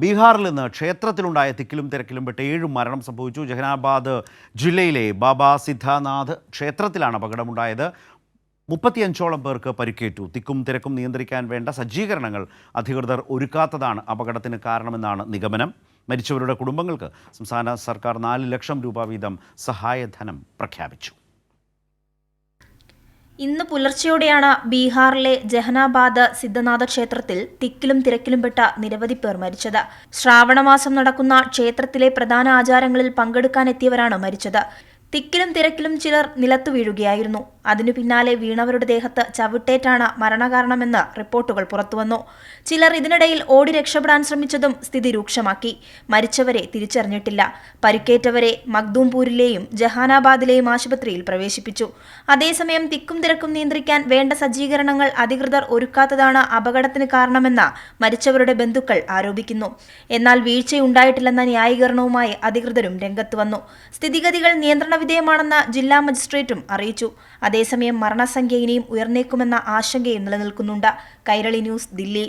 ബീഹാറിൽ നിന്ന് ക്ഷേത്രത്തിലുണ്ടായ തിക്കിലും തിരക്കിലും പെട്ട് 7 മരണം സംഭവിച്ചു. ജഹാനാബാദ് ജില്ലയിലെ ബാബാ സിദ്ധാനാഥ് ക്ഷേത്രത്തിലാണ് അപകടമുണ്ടായത്. 35ഓളം പേർക്ക് പരിക്കേറ്റു. തിക്കും തിരക്കും നിയന്ത്രിക്കാൻ വേണ്ട സജ്ജീകരണങ്ങൾ അധികൃതർ ഒരുക്കാത്തതാണ് അപകടത്തിന് കാരണമെന്നാണ് നിഗമനം. മരിച്ചവരുടെ കുടുംബങ്ങൾക്ക് സംസ്ഥാന സർക്കാർ 4 ലക്ഷം രൂപ വീതം സഹായധനം പ്രഖ്യാപിച്ചു. ഇന്ന് പുലർച്ചെയോടെയാണ് ബീഹാറിലെ ജഹാനാബാദ് സിദ്ധനാഥ ക്ഷേത്രത്തിൽ തിക്കിലും തിരക്കിലും പെട്ട നിരവധി പേർ മരിച്ചത്. ശ്രാവണമാസം നടക്കുന്ന ക്ഷേത്രത്തിലെ പ്രധാന ആചാരങ്ങളിൽ പങ്കെടുക്കാനെത്തിയവരാണ് മരിച്ചത്. തിക്കിലും തിരക്കിലും ചിലർ നിലത്തു വീഴുകയായിരുന്നു. അതിനു പിന്നാലെ വീണവരുടെ ദേഹത്ത് ചവിട്ടേറ്റാണ് മരണകാരണമെന്ന് റിപ്പോർട്ടുകൾ പുറത്തുവന്നു. ചിലർ ഇതിനിടയിൽ ഓടി രക്ഷപ്പെടാൻ ശ്രമിച്ചതും സ്ഥിതി രൂക്ഷമാക്കി. മരിച്ചവരെ തിരിച്ചറിഞ്ഞിട്ടില്ല. പരിക്കേറ്റവരെ മഖ്ദൂംപൂരിലെയും ജഹാനാബാദിലെയും ആശുപത്രിയിൽ പ്രവേശിപ്പിച്ചു. അതേസമയം തിക്കും തിരക്കും നിയന്ത്രിക്കാൻ വേണ്ട സജ്ജീകരണങ്ങൾ അധികൃതർ ഒരുക്കാത്തതാണ് അപകടത്തിന് കാരണമെന്ന് മരിച്ചവരുടെ ബന്ധുക്കൾ ആരോപിക്കുന്നു. എന്നാൽ വീഴ്ചയുണ്ടായിട്ടില്ലെന്ന ന്യായീകരണവുമായി അധികൃതരും രംഗത്ത് വന്നു. സ്ഥിതിഗതികൾ നിയന്ത്രണ വിധേയമാണെന്ന് ജില്ലാ മജിസ്ട്രേറ്റും അറിയിച്ചു. അതേസമയം മരണസംഖ്യ ഇനിയും ഉയർന്നേക്കുമെന്ന ആശങ്കയും നിലനിൽക്കുന്നുണ്ട്. കൈരളി ന്യൂസ്, ദില്ലി.